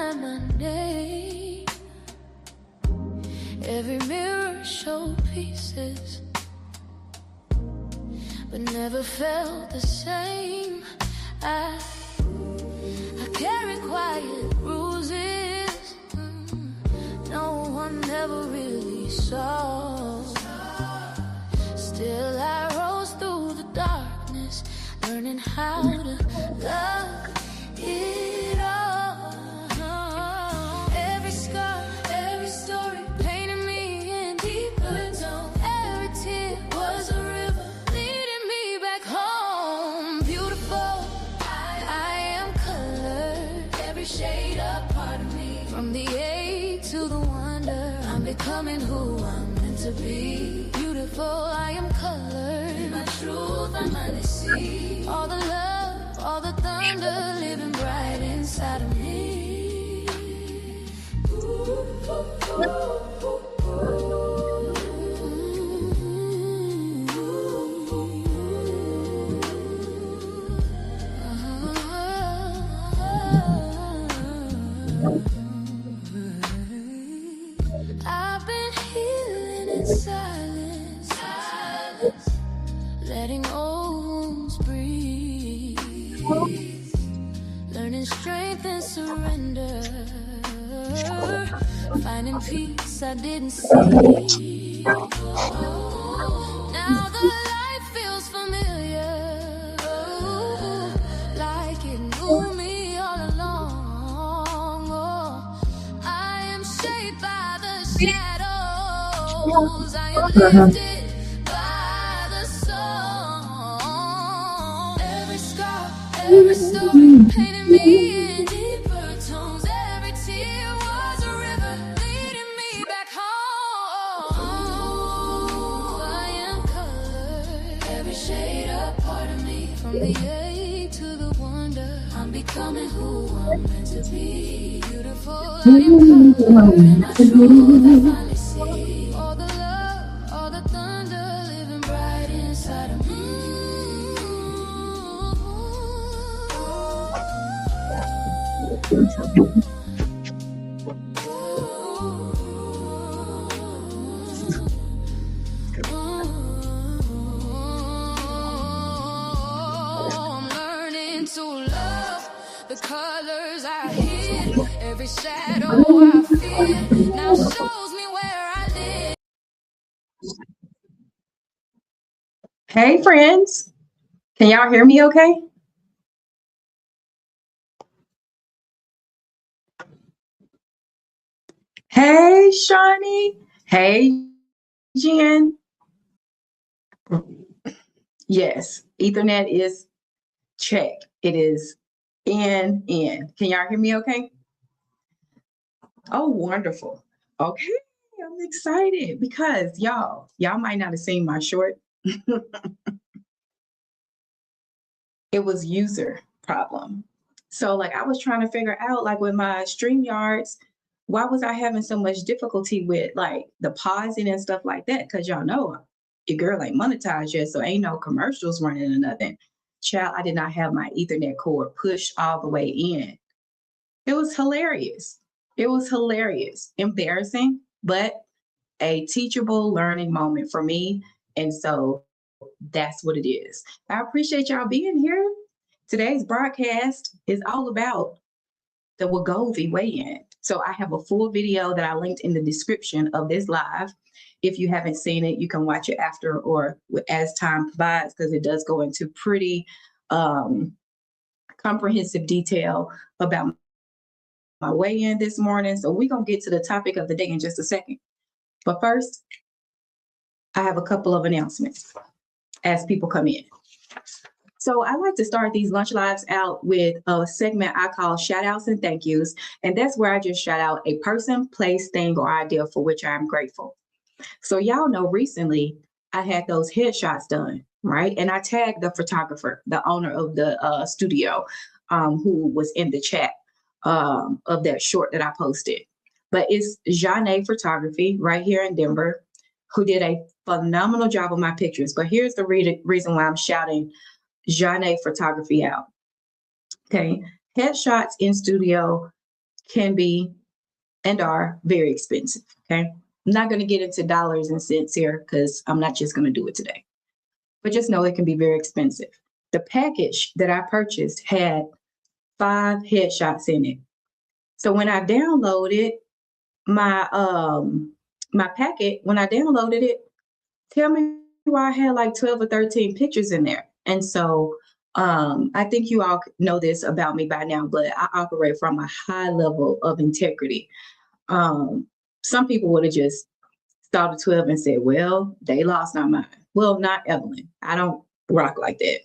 sign my name. Every mirror showed pieces, but never felt the same. I carry quiet bruises, no one ever really saw. Still I rose through the darkness, learning how to love it all. Every scar, every story painted me in deeper tone. Every tear was a river leading me back home. Beautiful, I am colored, every shade a part of me. From the ache to the wonder, I'm becoming who I'm meant to be. Beautiful, I am colored, in my truth I finally see. All the love, all the thunder, living bright inside of me. I've been healing in silence, letting old wounds breathe, learning strength and surrender, finding peace I didn't see. Now the light feels familiar, like it knew me all along. Oh, I am shaped by the shadows, I am lifted by the song. Every scar, every story painted me in deeper tones. Every tear was a river leading me back home. I am colored, every shade a part of me. From the ache to the wonder, I'm becoming who I'm meant to be. Beautiful, I am colored, in my truth I finally see. All the love, all the thunder, living bright inside of me. I'm learning to love the colors I hid. Every shadow I fear now shows me where I live. Hey, friends. Can y'all hear me okay? Hey, Shawnee. Hey, Jen. Yes, Ethernet is check. It is in. Can y'all hear me okay? Oh, wonderful. Okay, I'm excited because y'all might not have seen my short. It was user problem. So like I was trying to figure out like with my StreamYards, why was I having so much difficulty with like the pausing and stuff like that? Cause y'all know your girl ain't monetized yet, so ain't no commercials running or nothing. Child, I did not have my Ethernet cord pushed all the way in. It was hilarious. It was hilarious, embarrassing, but a teachable learning moment for me. And so that's what it is. I appreciate y'all being here. Today's broadcast is all about the Wegovy weigh-in. So I have a full video that I linked in the description of this live. If you haven't seen it, you can watch it after or as time provides, because it does go into pretty comprehensive detail about my weigh-in this morning. So we're going to get to the topic of the day in just a second. But first, I have a couple of announcements as people come in. So I like to start these lunch lives out with a segment I call shout outs and thank yous. And that's where I just shout out a person, place, thing, or idea for which I'm grateful. So y'all know recently I had those headshots done, right? And I tagged the photographer, the owner of the studio, who was in the chat of that short that I posted. But it's Janae Photography right here in Denver, who did a phenomenal job of my pictures. But here's the reason why I'm shouting Janae Photography out. Okay, headshots in studio can be and are very expensive. Okay. I'm not going to get into dollars and cents here because I'm not just going to do it today. But just know it can be very expensive. The package that I purchased had 5 headshots in it. So when I downloaded my my packet, when I downloaded it, tell me why I had like 12 or 13 pictures in there. And so I think you all know this about me by now, but I operate from a high level of integrity. Some people would have just started 12 and said, well, they lost, not mine. Well, not Evelyn. I don't rock like that.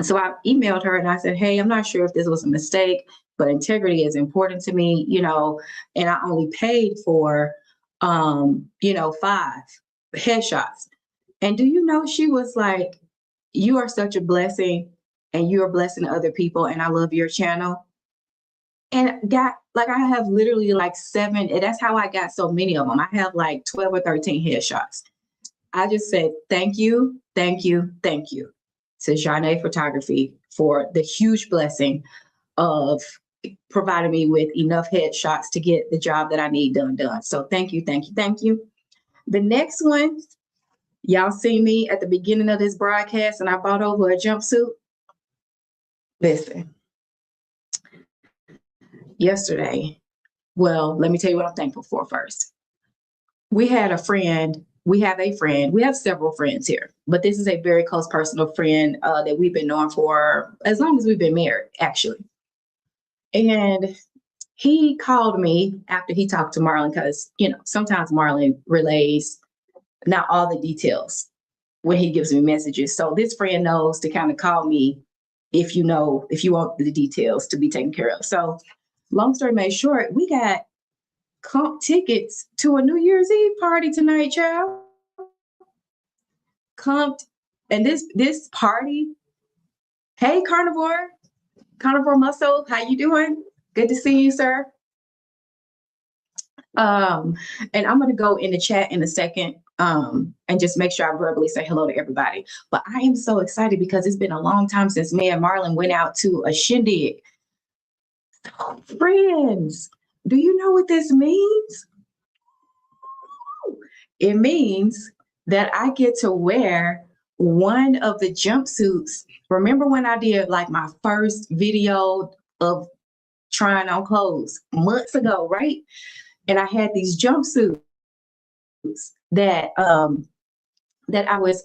So I emailed her and I said, hey, I'm not sure if this was a mistake, but integrity is important to me, and I only paid for, 5 headshots. And do you know, she was like, you are such a blessing and you are blessing other people. And I love your channel. And I have literally like 7, and that's how I got so many of them. I have like 12 or 13 headshots. I just said, thank you, thank you, thank you to Janae Photography for the huge blessing of providing me with enough headshots to get the job that I need done. So thank you, thank you, thank you. The next one, y'all see me at the beginning of this broadcast and I bought over a jumpsuit. Listen, yesterday, well, let me tell you what I'm thankful for first. We have a friend, we have several friends here, but this is a very close personal friend that we've been known for as long as we've been married, actually. And he called me after he talked to Marlon because, sometimes Marlon relays not all the details when he gives me messages. So this friend knows to kind of call me if you want the details to be taken care of. So long story made short, we got comp tickets to a New Year's Eve party tonight, child. Comped, and this party, hey, Carnivore Muscle, how you doing? Good to see you, sir. And I'm going to go in the chat in a second and just make sure I verbally say hello to everybody. But I am so excited because it's been a long time since me and Marlon went out to a shindig. So, friends, do you know what this means? It means that I get to wear one of the jumpsuits. Remember when I did like my first video of trying on clothes months ago, right? And I had these jumpsuits that I was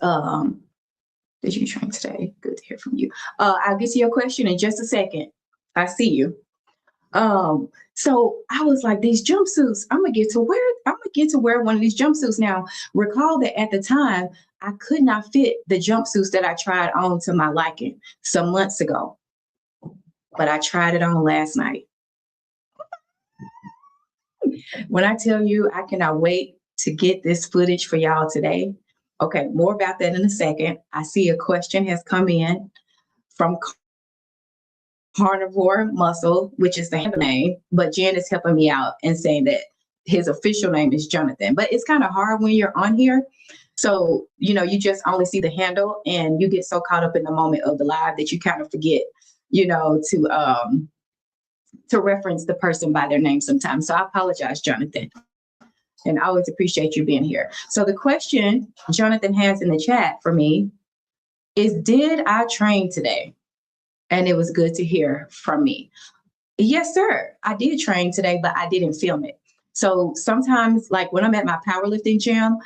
did you train today? Good to hear from you. I'll get to your question in just a second. I see you. So I was like, these jumpsuits, I'm gonna get to wear one of these jumpsuits. Now, recall that at the time, I could not fit the jumpsuits that I tried on to my liking some months ago, but I tried it on last night. When I tell you, I cannot wait to get this footage for y'all today. Okay, more about that in a second. I see a question has come in from Carnivore Muscle, which is the handle name, but Jen is helping me out and saying that his official name is Jonathan. But it's kind of hard when you're on here. So, you just only see the handle and you get so caught up in the moment of the live that you kind of forget, to reference the person by their name sometimes. So I apologize, Jonathan. And I always appreciate you being here. So the question Jonathan has in the chat for me is, did I train today? And it was good to hear from me. Yes, sir. I did train today, but I didn't film it. So sometimes, like when I'm at my powerlifting gym,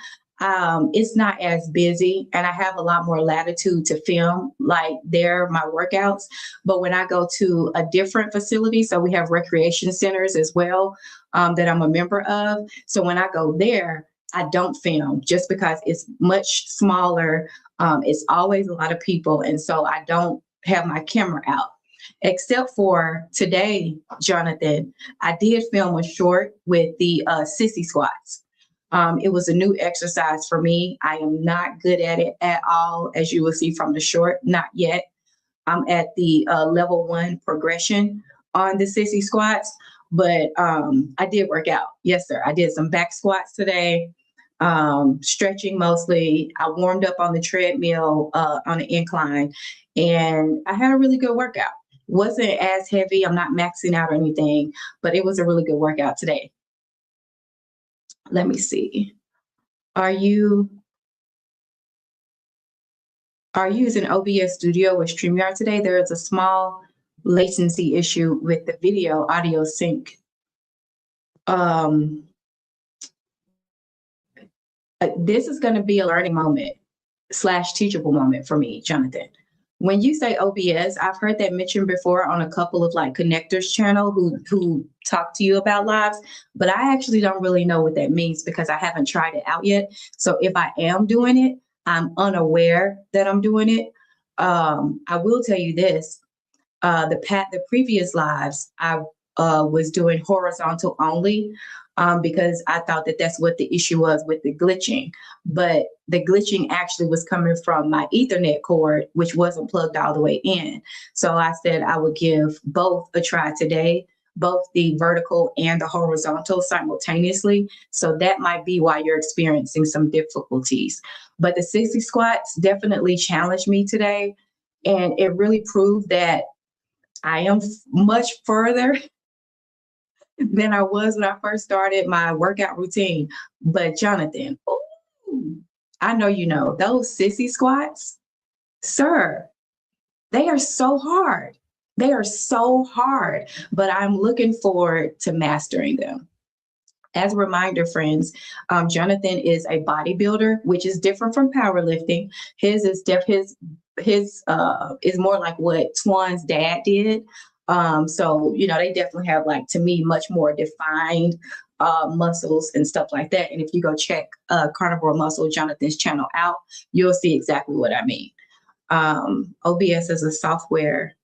it's not as busy and I have a lot more latitude to film my workouts. But when I go to a different facility, so we have recreation centers as well that I'm a member of. So when I go there, I don't film just because it's much smaller. It's always a lot of people. And so I don't have my camera out. Except for today, Jonathan, I did film a short with the sissy squats. It was a new exercise for me. I am not good at it at all, as you will see from the short, not yet. I'm at the level 1 progression on the sissy squats, but I did work out. Yes, sir. I did some back squats today, stretching mostly. I warmed up on the treadmill on the incline, and I had a really good workout. Wasn't as heavy. I'm not maxing out or anything, but it was a really good workout today. Let me see. Are you using OBS Studio or StreamYard today? There is a small latency issue with the video audio sync. This is going to be a learning moment / teachable moment for me, Jonathan. When you say OBS, I've heard that mentioned before on a couple of like connectors channel who talk to you about lives, but I actually don't really know what that means because I haven't tried it out yet. So if I am doing it, I'm unaware that I'm doing it. I will tell you this: the previous lives, I was doing horizontal only because I thought that that's what the issue was with the glitching. But the glitching actually was coming from my Ethernet cord, which wasn't plugged all the way in. So I said I would give both a try today, both the vertical and the horizontal simultaneously. So that might be why you're experiencing some difficulties. But the 60 squats definitely challenged me today. And it really proved that I am much further than I was when I first started my workout routine. But Jonathan, ooh, I know you know those sissy squats, sir, they are so hard. They are so hard, but I'm looking forward to mastering them. As a reminder, friends, Jonathan is a bodybuilder, which is different from powerlifting. His is more like what Twan's dad did. So they definitely have, like, to me, much more defined muscles and stuff like that. And if you go check Carnivore Muscle, Jonathan's channel out, you'll see exactly what I mean. OBS is a software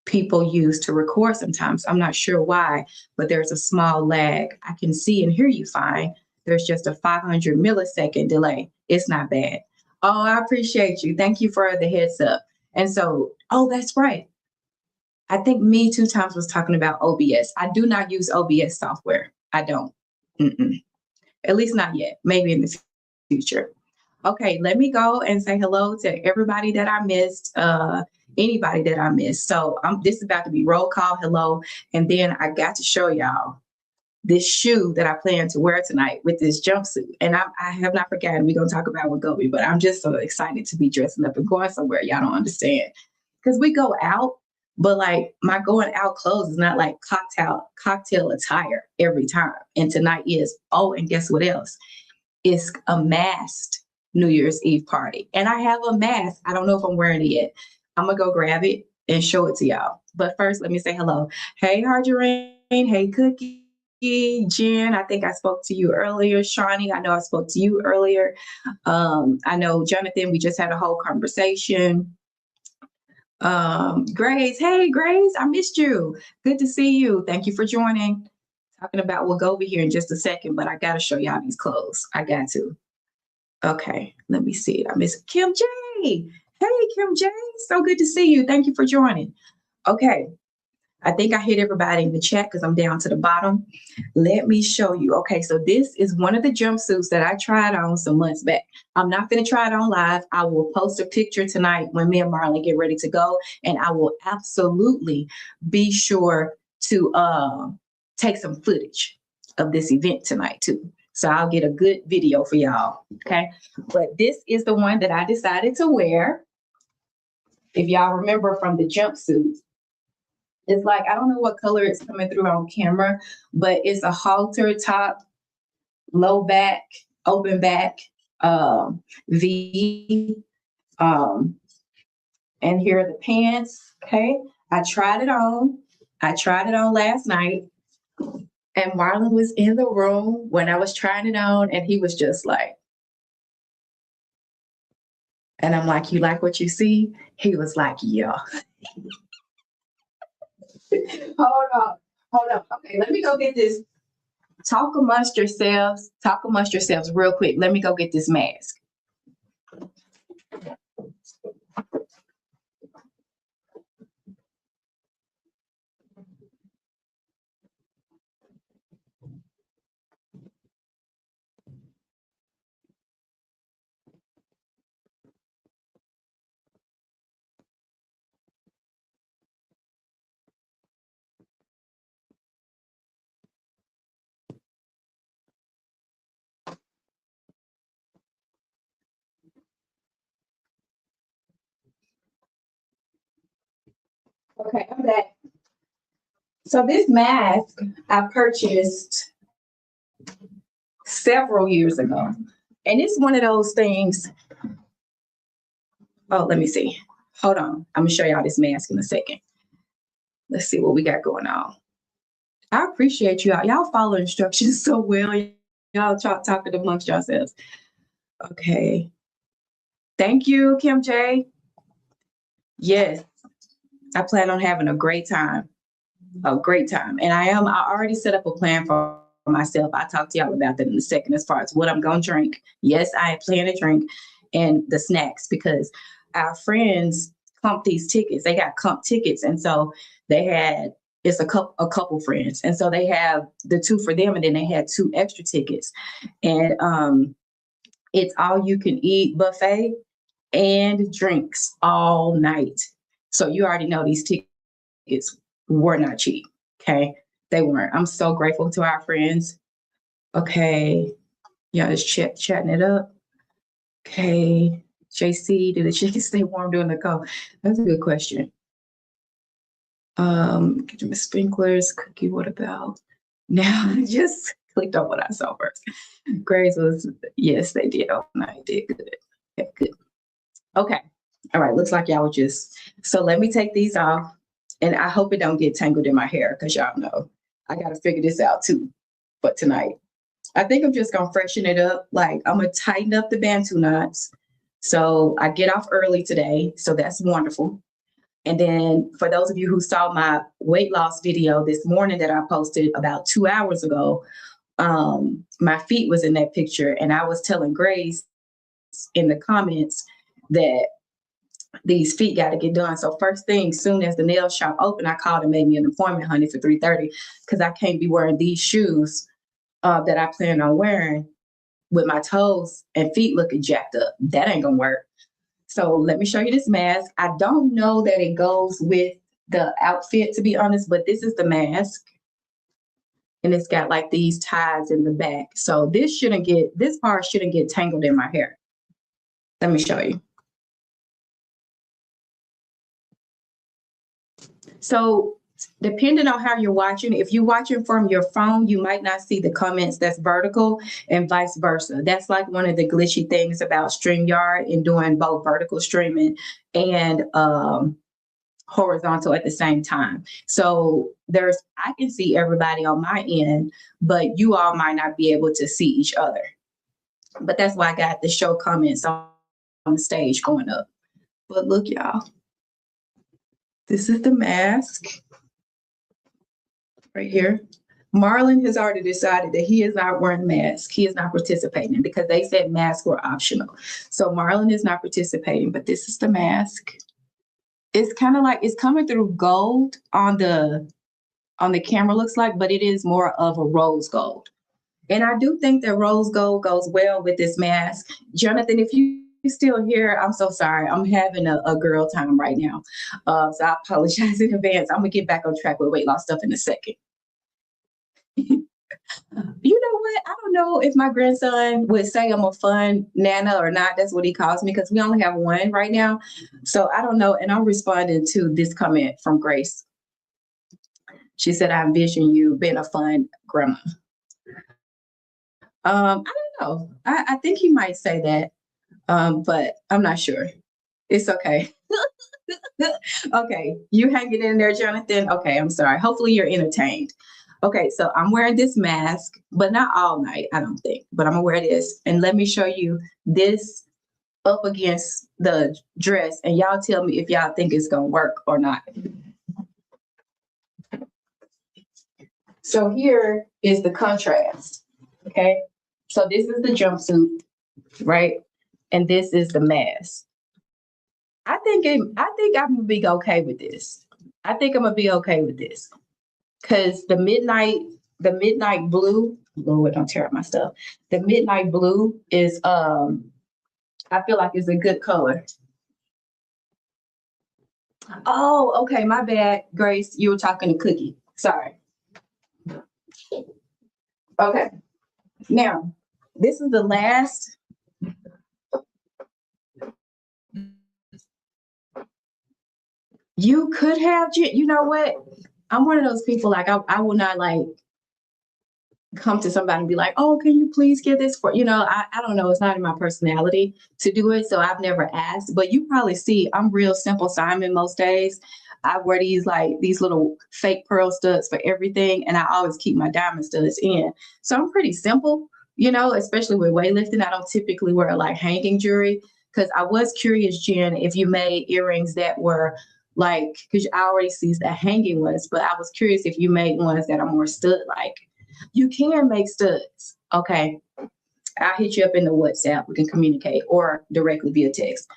people use to record sometimes. I'm not sure why, but there's a small lag. I can see and hear you fine. There's just a 500 millisecond delay. It's not bad. Oh, I appreciate you. Thank you for the heads up. And so, oh, that's right. I think me 2 times was talking about OBS. I do not use OBS software. I don't. At least not yet. Maybe in the future. Okay, let me go and say hello to everybody that I missed. Anybody that I missed. So this is about to be roll call, hello, and then I got to show y'all this shoe that I plan to wear tonight with this jumpsuit. And I have not forgotten, we're going to talk about Wegovy, but I'm just so excited to be dressing up and going somewhere. Y'all don't understand. Because we go out, but like my going out clothes is not like cocktail attire every time. And tonight is, oh, and guess what else? It's a masked New Year's Eve party. And I have a mask. I don't know if I'm wearing it yet. I'm going to go grab it and show it to y'all. But first, let me say hello. Hey, Harjarine. Hey, Cookie. Jen, I think I spoke to you earlier. Shawnee, I know I spoke to you earlier. I know Jonathan, we just had a whole conversation. Grace, hey, Grace, I missed you. Good to see you. Thank you for joining. Talking about Wegovy here in just a second, but I got to show y'all these clothes. I got to. Okay, let me see. I miss Kim J. Hey, Kim J. So good to see you. Thank you for joining. Okay, I think I hit everybody in the chat because I'm down to the bottom. Let me show you. Okay, so this is one of the jumpsuits that I tried on some months back. I'm not going to try it on live. I will post a picture tonight when me and Marlon get ready to go, and I will absolutely be sure to take some footage of this event tonight too. So I'll get a good video for y'all, okay? But this is the one that I decided to wear. If y'all remember from the jumpsuit, it's like, I don't know what color it's coming through on camera, but it's a halter top, low back, open back, V. And here are the pants, okay? I tried it on last night. And Marlon was in the room when I was trying it on, and he was just like, and I'm like, you like what you see? He was like, yeah. Hold on. Okay, let me go get this. Talk amongst yourselves real quick. Let me go get this mask. Okay, I'm back. So this mask I purchased several years ago. And it's one of those things. Oh, let me see. Hold on. I'm gonna show y'all this mask in a second. Let's see what we got going on. I appreciate y'all. Y'all follow instructions so well. Y'all talking amongst yourselves. Okay. Thank you, Kim J. Yes, I plan on having a great time. A great time. And I already set up a plan for myself. I'll talk to y'all about that in a second as far as what I'm gonna drink. Yes, I plan to drink and the snacks because our friends comp these tickets. They got comp tickets. And so they had it's a couple friends. And so they have the two for them and then they had two extra tickets. And it's all you can eat buffet and drinks all night. So you already know these tickets were not cheap. Okay. They weren't. I'm so grateful to our friends. Okay. Yeah, just chatting it up. Okay. JC, do the chickens stay warm during the cold? That's a good question. Kitchen sprinklers, cookie, what about? Now I just clicked on what I saw first. Grace was, yes, they did. Oh, no, they did good. Okay, good. Okay. All right. Looks like y'all were just, so let me take these off. And I hope it don't get tangled in my hair because y'all know I got to figure this out too. But tonight, I think I'm just going to freshen it up. Like I'm going to tighten up the Bantu knots. So I get off early today. So that's wonderful. And then for those of you who saw my weight loss video this morning that I posted about 2 hours ago, my feet was in that picture. And I was telling Grace in the comments that these feet got to get done. So first thing, soon as the nail shop opened, I called and made me an appointment, honey, for 3:30 because I can't be wearing these shoes that I plan on wearing with my toes and feet looking jacked up. That ain't gonna work. So let me show you this mask. I don't know that it goes with the outfit, to be honest, but this is the mask. And it's got like these ties in the back. So this part shouldn't get tangled in my hair. Let me show you. So depending on how you're watching, if you're watching from your phone, you might not see the comments that's vertical and vice versa. That's like one of the glitchy things about StreamYard and doing both vertical streaming and horizontal at the same time. So I can see everybody on my end, but you all might not be able to see each other. But that's why I got the show comments on the stage going up. But look, y'all. This is the mask right here. Marlon has already decided that he is not wearing a mask. He is not participating because they said masks were optional. So Marlon is not participating, but this is the mask. It's kind of like it's coming through gold on the camera, looks like, but it is more of a rose gold. And I do think that rose gold goes well with this mask. Jonathan, if you're still here, I'm so sorry. I'm having a girl time right now. So I apologize in advance. I'm going to get back on track with weight loss stuff in a second. You know what? I don't know if my grandson would say I'm a fun Nana or not. That's what he calls me because we only have one right now. So I don't know. And I'm responding to this comment from Grace. She said, I envision you being a fun grandma. I don't know. I think he might say that, but I'm not sure. It's okay. Okay, you hanging in there, Jonathan? Okay, I'm sorry. Hopefully you're entertained. Okay, so I'm wearing this mask, but not all night, I don't think. But I'm gonna wear this, and let me show you this up against the dress, and y'all tell me if y'all think it's gonna work or not. So here is the contrast. Okay, so this is the jumpsuit, right? And this is the mask. I think I'm gonna be okay with this. I think I'm gonna be okay with this. Cause the midnight blue, Lord, don't tear up my stuff. The midnight blue is I feel like it's a good color. Oh, okay, my bad, Grace. You were talking to Cookie. Sorry. Okay. Now, this is the last. You could have, you know what? I'm one of those people, like, I will not like come to somebody and be like, oh, can you please get this for, I don't know. It's not in my personality to do it. So I've never asked, but you probably see I'm real simple Simon most days. I wear these little fake pearl studs for everything. And I always keep my diamond studs in. So I'm pretty simple, especially with weightlifting. I don't typically wear like hanging jewelry because I was curious, Jen, if you made earrings that were like, because I already see the hanging ones, but I was curious if you made ones that are more stud like. You can make studs. Okay. I'll hit you up in the WhatsApp. We can communicate or directly via text.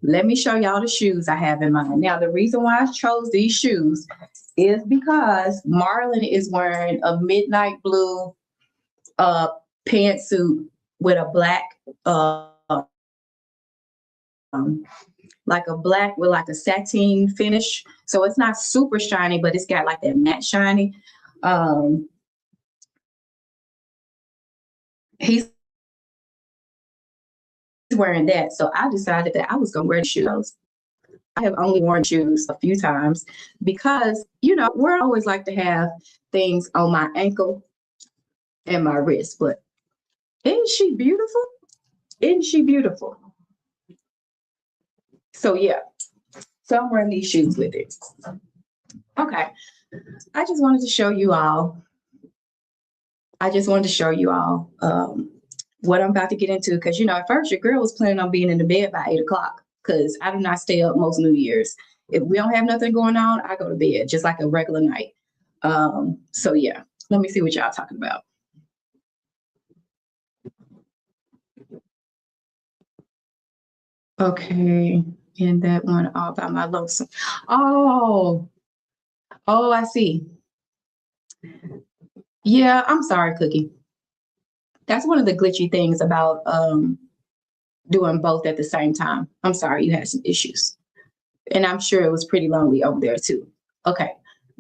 Let me show y'all the shoes I have in mind. Now, the reason why I chose these shoes is because Marlon is wearing a midnight blue pantsuit with a black, like a black with like a sateen finish. So it's not super shiny, but it's got like that matte shiny. He's wearing that. So I decided that I was going to wear the shoes. I have only worn shoes a few times because, we're always like to have things on my ankle and my wrist. But isn't she beautiful? Isn't she beautiful? So, yeah. So I'm wearing these shoes with it. Okay. I just wanted to show you all. What I'm about to get into, because at first your girl was planning on being in the bed by 8:00 because I do not stay up most New Year's. If we don't have nothing going on, I go to bed just like a regular night. So yeah, let me see what y'all talking about. Okay, and that one all by my lonesome. Oh, I see. Yeah, I'm sorry, Cookie. That's one of the glitchy things about doing both at the same time. I'm sorry, you had some issues. And I'm sure it was pretty lonely over there too. Okay.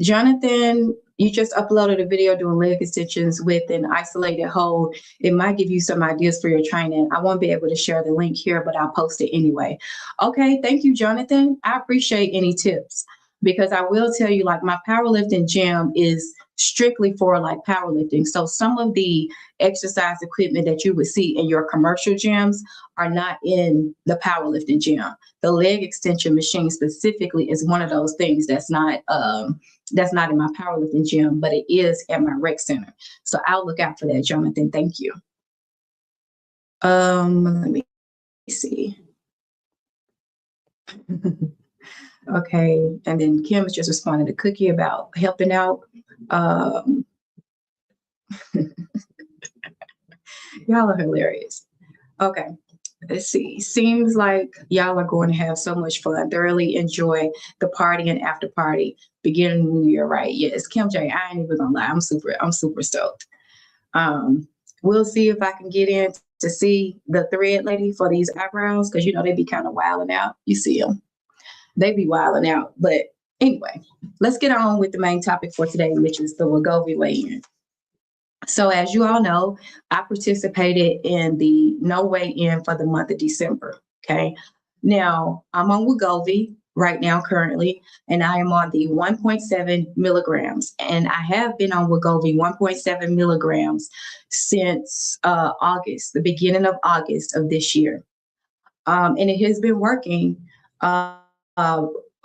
Jonathan, you just uploaded a video doing leg extensions with an isolated hold. It might give you some ideas for your training. I won't be able to share the link here, but I'll post it anyway. Okay. Thank you, Jonathan. I appreciate any tips because I will tell you, like, my powerlifting gym is strictly for like powerlifting. So some of the exercise equipment that you would see in your commercial gyms are not in the powerlifting gym. The leg extension machine specifically is one of those things that's not in my powerlifting gym, but it is at my rec center. So I'll look out for that, Jonathan. Thank you. Let me see. Okay, and then Kim is just responding to Cookie about helping out. Y'all are hilarious. Okay. Let's see. Seems like y'all are going to have so much fun. Thoroughly enjoy the party and after party. Beginning of the new year, right? Yes, Kim J. I ain't even gonna lie. I'm super stoked. We'll see if I can get in to see the thread lady for these eyebrows because they be kind of wilding out. You see them, they be wilding out. But anyway, let's get on with the main topic for today, which is the Wegovy weigh-in. So as you all know, I participated in the no weigh-in for the month of December. Okay. Now I'm on Wegovy right now currently, and I am on the 1.7 milligrams. And I have been on Wegovy 1.7 milligrams since August, the beginning of August of this year. And it has been working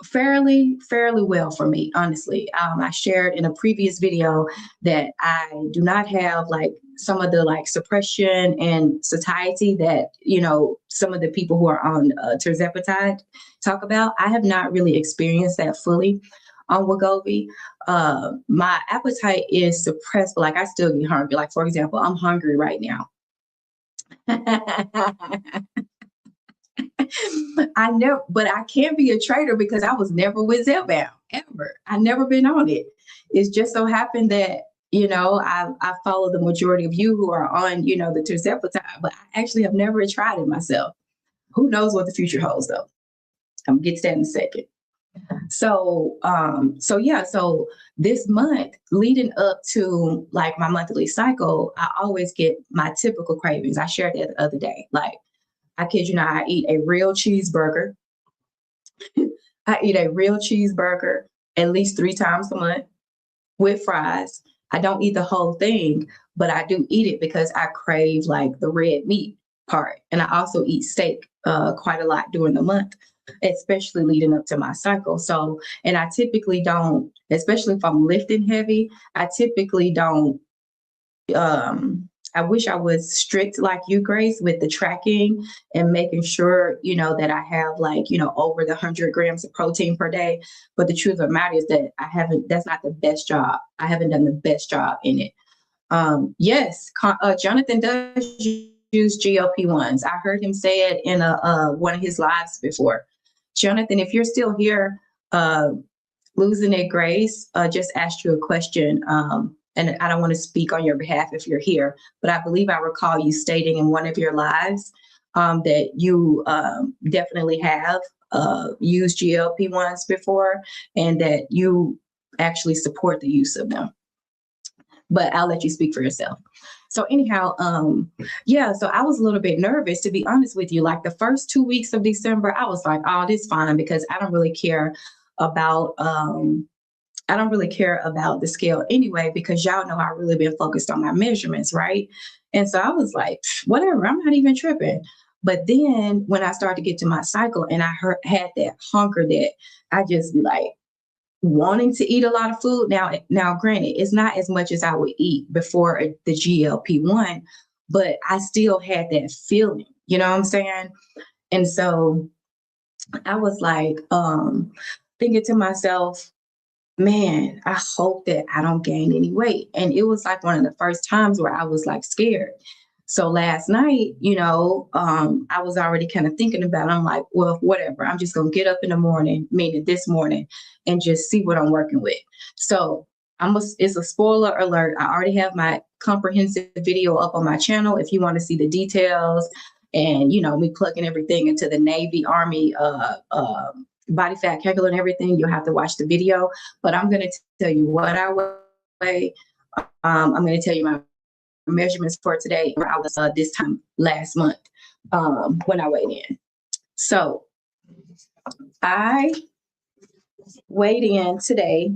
fairly well for me, honestly. I shared in a previous video that I do not have like some of the like suppression and satiety that some of the people who are on tirzepatide talk about. I have not really experienced that fully on Wegovy. My appetite is suppressed, but like I still get hungry. Like, for example, I'm hungry right now. I know, but I can't be a traitor because I was never with Zepbound ever. I never been on it. It's just so happened that I follow the majority of you who are on the tirzepatide, but I actually have never tried it myself. Who knows what the future holds though? I'm gonna get to that in a second. So this month leading up to like my monthly cycle, I always get my typical cravings. I shared that the other day. Like, I kid you not, I eat a real cheeseburger. I eat a real cheeseburger at least 3 times a month with fries. I don't eat the whole thing, but I do eat it because I crave like the red meat part. And I also eat steak quite a lot during the month, especially leading up to my cycle. So, and I typically don't, especially if I'm lifting heavy, I typically don't I wish I was strict like you, Grace, with the tracking and making sure, that I have like, over the 100 grams of protein per day. But the truth of the matter is that that's not the best job. I haven't done the best job in it. Yes, Jonathan does use GLP-1s. I heard him say it in one of his lives before. Jonathan, if you're still here, Losing It Grace just asked you a question. And I don't want to speak on your behalf if you're here, but I believe I recall you stating in one of your lives that you definitely have used GLP-1s before and that you actually support the use of them. But I'll let you speak for yourself. So anyhow, so I was a little bit nervous, to be honest with you. Like the first 2 weeks of December, I was like, oh, this is fine because I don't really care about the scale anyway, because y'all know I really been focused on my measurements, right? And so I was like, whatever, I'm not even tripping. But then when I started to get to my cycle and I had that hunger that I just be like wanting to eat a lot of food. Now, granted, it's not as much as I would eat before the GLP-1, but I still had that feeling, you know what I'm saying? And so I was like, thinking to myself, man, I hope that I don't gain any weight. And it was like one of the first times where I was like scared. So last night, I was already kind of thinking about it. I'm like, well, whatever. I'm just going to get up in the morning, meaning this morning, and just see what I'm working with. So it's a spoiler alert. I already have my comprehensive video up on my channel. If you want to see the details and, me plugging everything into the Navy, Army, body fat calculator and everything, you'll have to watch the video. But I'm going to tell you what I weigh. I'm going to tell you my measurements for today. I was this time last month when I weighed in. So I weighed in today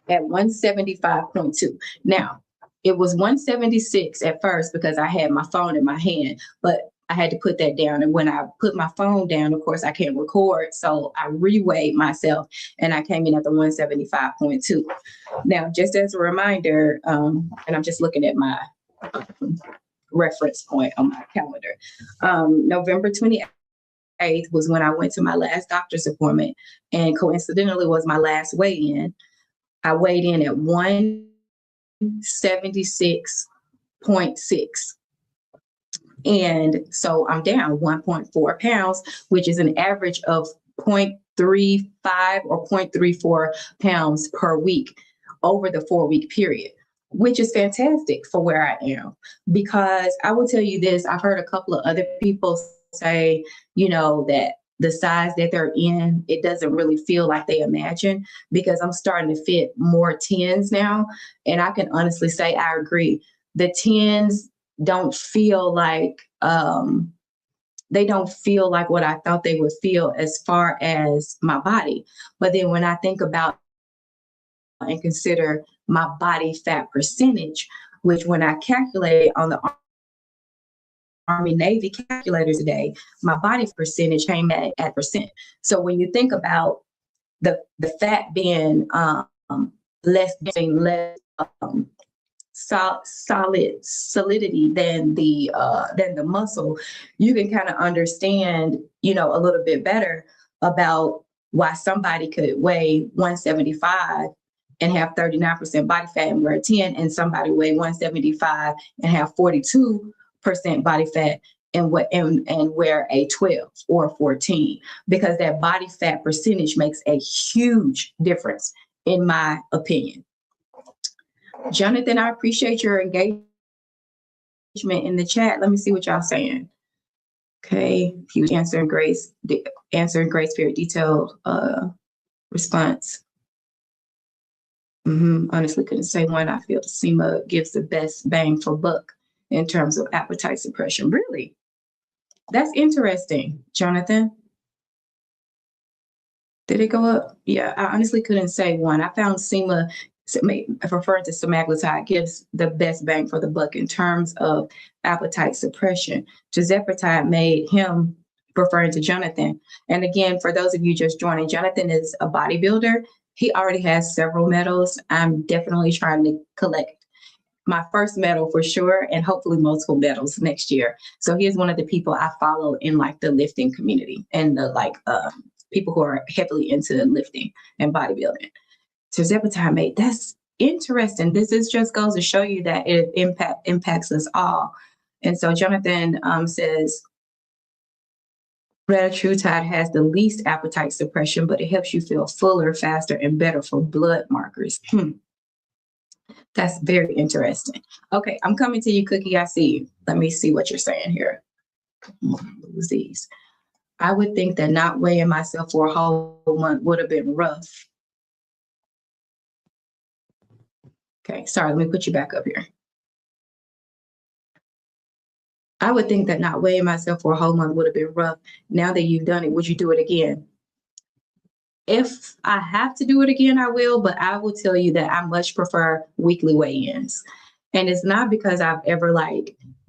at 175.2. Now, it was 176 at first because I had my phone in my hand, but I had to put that down. And when I put my phone down, of course, I can't record. So I reweighed myself and I came in at the 175.2. Now, just as a reminder, and I'm just looking at my reference point on my calendar, November 28th was when I went to my last doctor's appointment, and coincidentally was my last weigh-in. I weighed in at 176.6. And so I'm down 1.4 pounds, which is an average of 0.35 or 0.34 pounds per week over the 4-week period, which is fantastic for where I am. Because I will tell you this, I've heard a couple of other people say, that the size that they're in, it doesn't really feel like they imagine, because I'm starting to fit more 10s now. And I can honestly say I agree. The 10s don't feel like what I thought they would feel as far as my body. But then when I think about and consider my body fat percentage, which when I calculate on the Army Navy calculator today, my body percentage came at percent. So when you think about the fat being less solidity than the muscle, you can kind of understand, a little bit better about why somebody could weigh 175 and have 39% body fat and wear a 10, and somebody weigh 175 and have 42% body fat and wear a 12 or 14, because that body fat percentage makes a huge difference, in my opinion. Jonathan, I appreciate your engagement in the chat. Let me see what y'all saying. Okay, he was answering Grace very detailed response. Honestly, couldn't say one. I feel the SEMA gives the best bang for buck in terms of appetite suppression. Really? That's interesting, Jonathan. Did it go up? Yeah, I honestly couldn't say one. I found referring to semaglutide, gives the best bang for the buck in terms of appetite suppression. Tirzepatide made him, referring to Jonathan. And again, for those of you just joining, Jonathan is a bodybuilder. He already has several medals. I'm definitely trying to collect my first medal for sure, and hopefully multiple medals next year. So he is one of the people I follow in like the lifting community and the people who are heavily into lifting and bodybuilding. Tirzepatide mate, that's interesting. This is just goes to show you that it impacts us all. And so Jonathan says retatrutide has the least appetite suppression, but it helps you feel fuller, faster, and better for blood markers. That's very interesting. Okay, I'm coming to you, Cookie. I see you. Let me see what you're saying here. Lose these. I would think that not weighing myself for a whole month would have been rough. Okay, sorry, let me put you back up here. I would think that not weighing myself for a whole month would have been rough. Now that you've done it, would you do it again? If I have to do it again, I will, but I will tell you that I much prefer weekly weigh-ins. And it's not because I've ever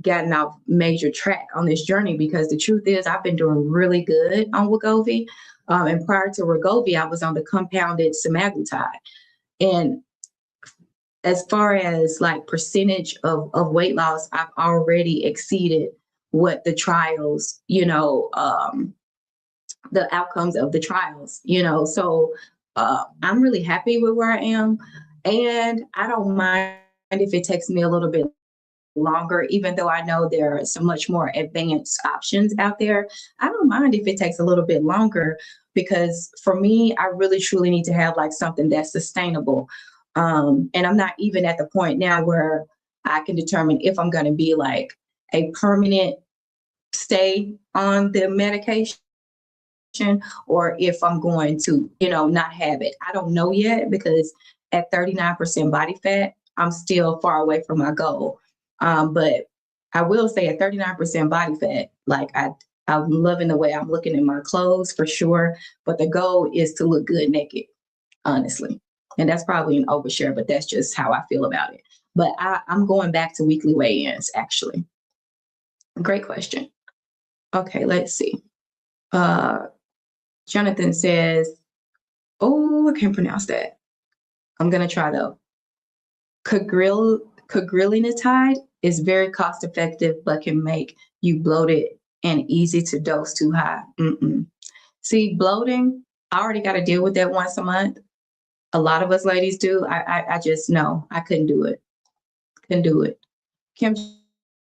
gotten off major track on this journey, because the truth is I've been doing really good on Wegovy. And prior to Wegovy, I was on the compounded semaglutide. And as far as percentage of weight loss, I've already exceeded what the trials, the outcomes of the trials, so I'm really happy with where I am. And I don't mind if it takes me a little bit longer, even though I know there are so much more advanced options out there. I don't mind if it takes a little bit longer, because for me, I really truly need to have something that's sustainable. And I'm not even at the point now where I can determine if I'm going to be a permanent stay on the medication, or if I'm going to, not have it. I don't know yet, because at 39% body fat, I'm still far away from my goal. But I will say at 39% body fat, I'm loving the way I'm looking in my clothes for sure. But the goal is to look good naked, honestly. And that's probably an overshare, but that's just how I feel about it. But I'm going back to weekly weigh-ins, actually. Great question. Okay, let's see. Jonathan says, oh, I can't pronounce that. I'm going to try though. Cagrilintide is very cost effective, but can make you bloated and easy to dose too high. See, bloating, I already got to deal with that once a month. A lot of us ladies do. I just know I couldn't do it. Couldn't do it. Kim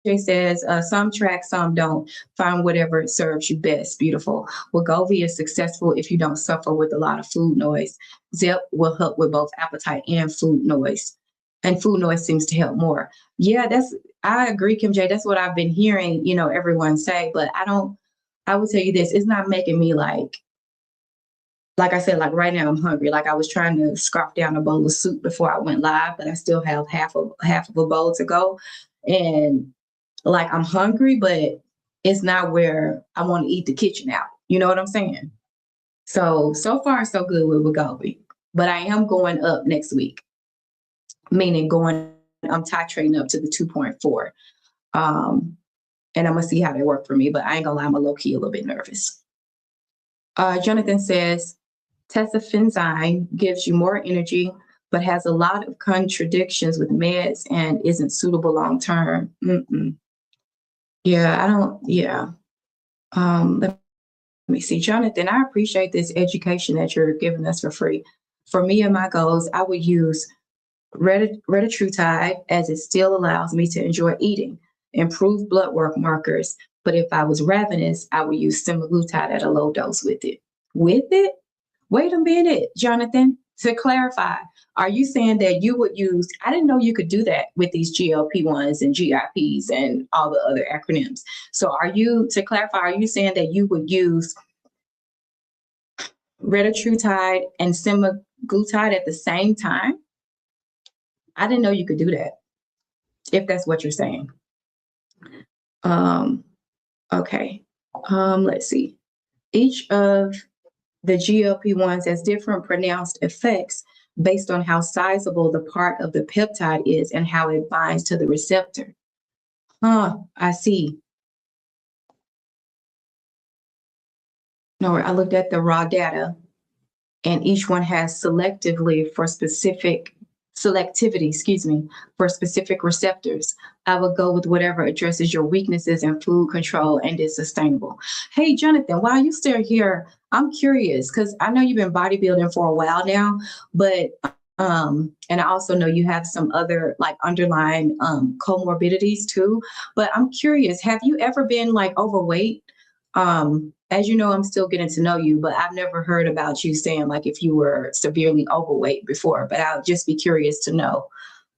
J says, some track, some don't. Find whatever serves you best. Beautiful. Wegovy is successful if you don't suffer with a lot of food noise. Zep will help with both appetite and food noise. And food noise seems to help more. Yeah, I agree, Kim J. That's what I've been hearing, everyone say, but I will tell you this, it's not making me like I said, right now I'm hungry. I was trying to scarf down a bowl of soup before I went live, but I still have half of a bowl to go. And I'm hungry, but it's not where I want to eat the kitchen out. You know what I'm saying? So far so good with Wegovy, but I am going up next week, meaning I'm titrating up to the 2.4. And I'm going to see how they work for me, but I ain't gonna lie, I'm low key a little bit nervous. Jonathan says, tesofenzyme gives you more energy, but has a lot of contradictions with meds and isn't suitable long-term. Yeah. Let me see. Jonathan, I appreciate this education that you're giving us for free. For me and my goals, I would use retatrutide, as it still allows me to enjoy eating, improve blood work markers. But if I was ravenous, I would use semaglutide at a low dose with it. With it? Wait a minute, Jonathan. To clarify, are you saying that you would use, I didn't know you could do that with these GLP-1s and GIPs and all the other acronyms. So to clarify, are you saying that you would use retatrutide and semaglutide at the same time? I didn't know you could do that, if that's what you're saying. Okay. Let's see. Each of the GLP-1s as different pronounced effects based on how sizable the part of the peptide is and how it binds to the receptor. I see. No, I looked at the raw data, and each one has selectivity, for specific receptors. I would go with whatever addresses your weaknesses in food control and is sustainable. Hey, Jonathan, while you still here, I'm curious because I know you've been bodybuilding for a while now, but and I also know you have some other like underlying comorbidities too. But I'm curious, have you ever been like overweight? As you know, I'm still getting to know you, but I've never heard about you saying like if you were severely overweight before, but I'll just be curious to know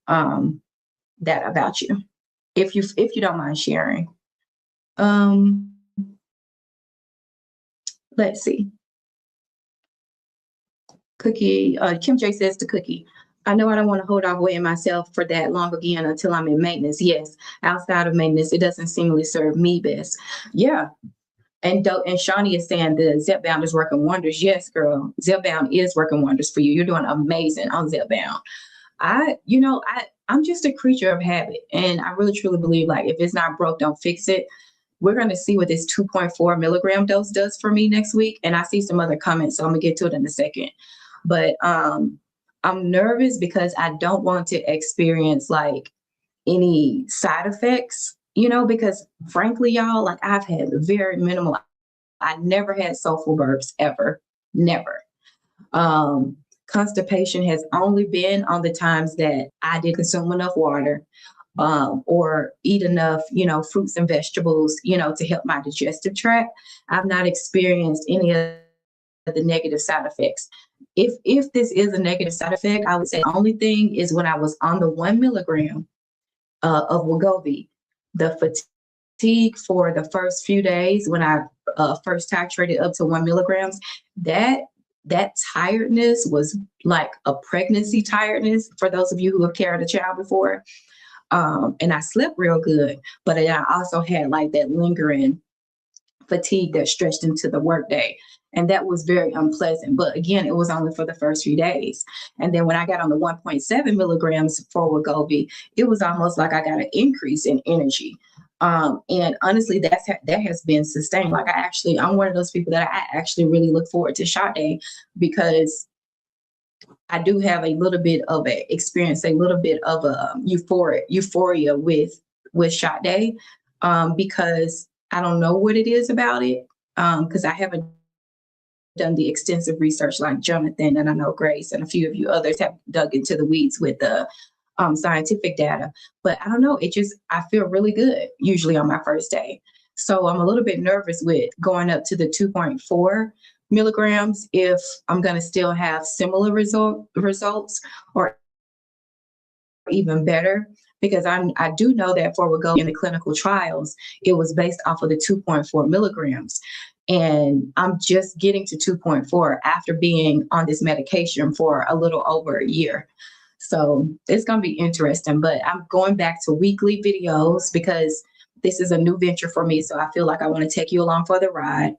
that about you, if you don't mind sharing. Um, let's see. Cookie, Kim J says to Cookie, I know I don't want to hold off weighing myself for that long again until I'm in maintenance. Yes, outside of maintenance, it doesn't seemingly serve me best. Yeah, and Shawnee is saying the Zepbound is working wonders. Yes, girl, Zepbound is working wonders for you. You're doing amazing on Zepbound. I'm just a creature of habit, and I really truly believe like if it's not broke, don't fix it. We're going to see what this 2.4 milligram dose does for me next week, and I see some other comments, so I'm gonna get to it in a second. But I'm nervous because I don't want to experience like any side effects, because frankly, y'all, like I've had very minimal. I never had soulful burps ever, never. Constipation has only been on the times that I did consume enough water, or eat enough, fruits and vegetables, to help my digestive tract. I've not experienced any of the negative side effects. If this is a negative side effect, I would say the only thing is when I was on the 1 milligram of Wegovy, the fatigue for the first few days when I first titrated up to 1 milligrams, that tiredness was like a pregnancy tiredness for those of you who have carried a child before. And I slept real good, but I also had like that lingering fatigue that stretched into the workday. And that was very unpleasant. But again, it was only for the first few days. And then when I got on the 1.7 milligrams for Wegovy, it was almost like I got an increase in energy. And honestly, that has been sustained. Like I'm one of those people that I actually really look forward to shot day because I do have a little bit of a euphoria with shot day, because I don't know what it is about it, because I haven't done the extensive research like Jonathan and I know Grace and a few of you others have dug into the weeds with the scientific data. But I don't know, I feel really good usually on my first day. So I'm a little bit nervous with going up to the 2.4 milligrams if I'm going to still have similar results or even better, because I do know that for Wegovy in the clinical trials, it was based off of the 2.4 milligrams. And I'm just getting to 2.4 after being on this medication for a little over a year. So it's going to be interesting, but I'm going back to weekly videos because this is a new venture for me. So I feel like I want to take you along for the ride,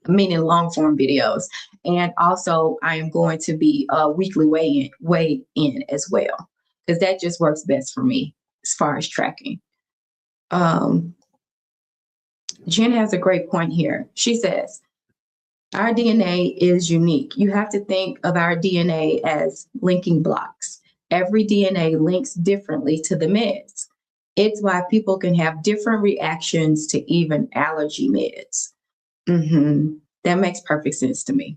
meaning long form videos. And also I am going to be weekly weigh in as well, because that just works best for me as far as tracking. Jen has a great point here. She says, our DNA is unique. You have to think of our DNA as linking blocks. Every DNA links differently to the meds. It's why people can have different reactions to even allergy meds. That makes perfect sense to me.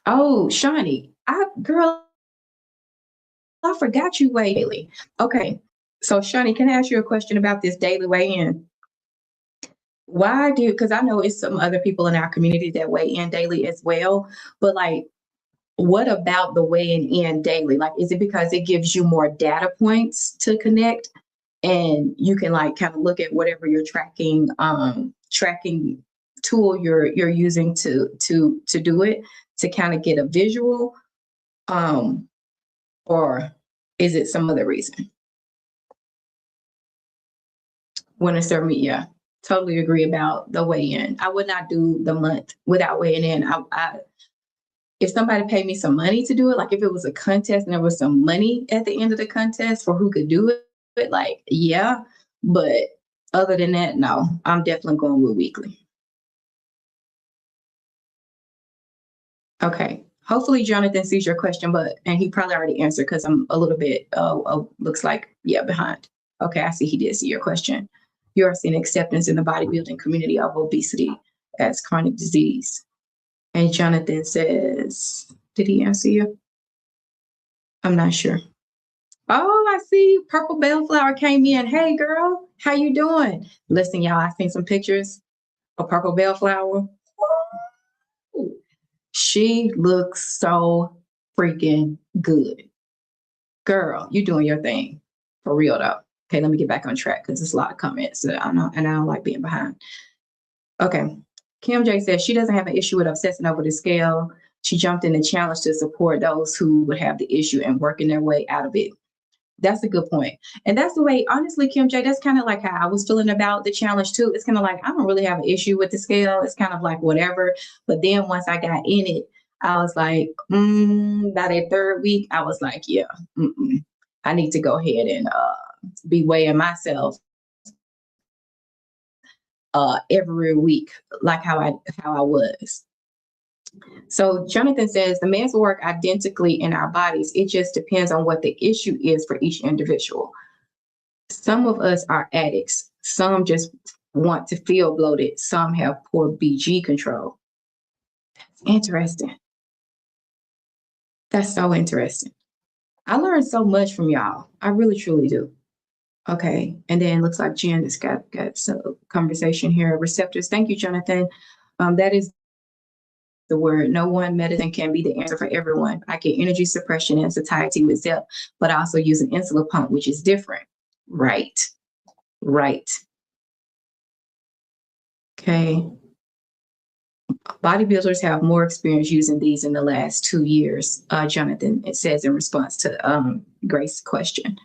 Oh, Shawnee, girl, I forgot you weigh daily. Okay, so Shawnee, can I ask you a question about this daily weigh-in? Because I know it's some other people in our community that weigh in daily as well, but like, what about the weighing in daily? Like, is it because it gives you more data points to connect and you can like kind of look at whatever you're tracking tool you're using to do it, to kind of get a visual, or is it some other reason? When it's serve me, yeah. totally agree about the weigh-in. I would not do the month without weighing in. If somebody paid me some money to do it, like if it was a contest and there was some money at the end of the contest for who could do it, like, yeah. But other than that, no, I'm definitely going with weekly. Okay. Hopefully Jonathan sees your question, and he probably already answered because I'm a little bit, looks like, yeah, behind. Okay, I see he did see your question. You are seeing acceptance in the bodybuilding community of obesity as chronic disease. And Jonathan says, did he answer you? I'm not sure. Oh, I see Purple Bellflower came in. Hey girl, how you doing? Listen, y'all, I seen some pictures of Purple Bellflower. Ooh, she looks so freaking good. Girl, you doing your thing. For real though. Okay, let me get back on track because there's a lot of comments that I know, and I don't like being behind. Okay. Kim J says she doesn't have an issue with obsessing over the scale. She jumped in the challenge to support those who would have the issue and working their way out of it. That's a good point. And that's the way, honestly, Kim J, that's kind of like how I was feeling about the challenge too. It's kind of like, I don't really have an issue with the scale. It's kind of like whatever. But then once I got in it, I was like, by that third week, I was like, yeah, I need to go ahead and be weighing myself every week, like how I was. So Jonathan says the meds work identically in our bodies. It just depends on what the issue is for each individual. Some of us are addicts. Some just want to feel bloated. Some have poor BG control. That's interesting. That's so interesting. I learned so much from y'all. I really, truly do. Okay. And then looks like Jen has got some conversation here. Receptors. Thank you, Jonathan. That is the word. No one medicine can be the answer for everyone. I get energy suppression and satiety with Zep, but I also use an insulin pump, which is different. Right. Okay. Bodybuilders have more experience using these in the last 2 years, Jonathan, it says in response to Grace's question.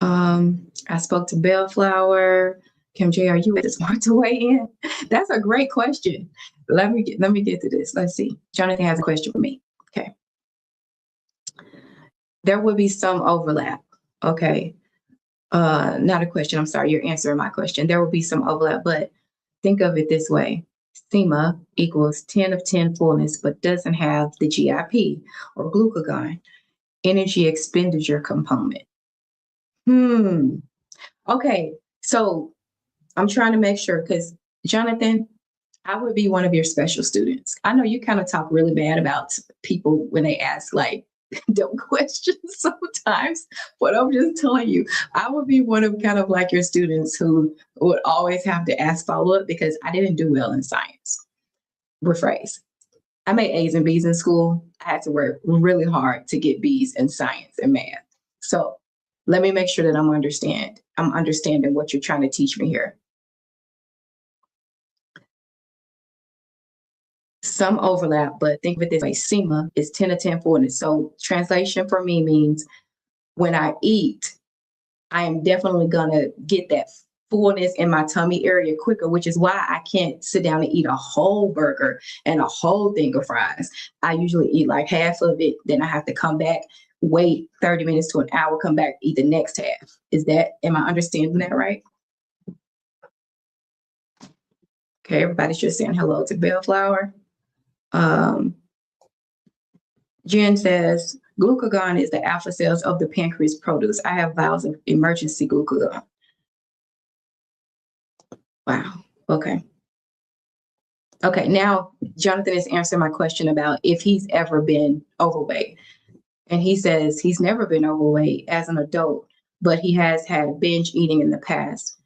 I spoke to Bellflower. Kim J, are you smart to weigh in? That's a great question. Let me get to this. Let's see. Jonathan has a question for me. Okay. There will be some overlap. Okay. Not a question. I'm sorry. You're answering my question. There will be some overlap, but think of it this way. SEMA equals 10 of 10 fullness, but doesn't have the GIP or glucagon, energy expenditure component. Okay. So I'm trying to make sure, because Jonathan, I would be one of your special students. I know you kind of talk really bad about people when they ask like dumb questions sometimes, but I'm just telling you, I would be one of kind of like your students who would always have to ask follow-up because I didn't do well in science. Rephrase. I made A's and B's in school. I had to work really hard to get B's in science and math. So let me make sure that I'm understanding what you're trying to teach me here. Some overlap, but think of it this way. SEMA is 10 of 10 fullness. So translation for me means when I eat, I am definitely gonna get that fullness in my tummy area quicker, which is why I can't sit down and eat a whole burger and a whole thing of fries. I usually eat like half of it, then I have to come back, wait 30 minutes to an hour, come back, eat the next half. Am I understanding that right? Okay, everybody's just saying hello to Bellflower. Jen says, glucagon is the alpha cells of the pancreas produce. I have vials of emergency glucagon. Wow. Okay. Okay, now Jonathan is answering my question about if he's ever been overweight. And he says he's never been overweight as an adult, but he has had binge eating in the past.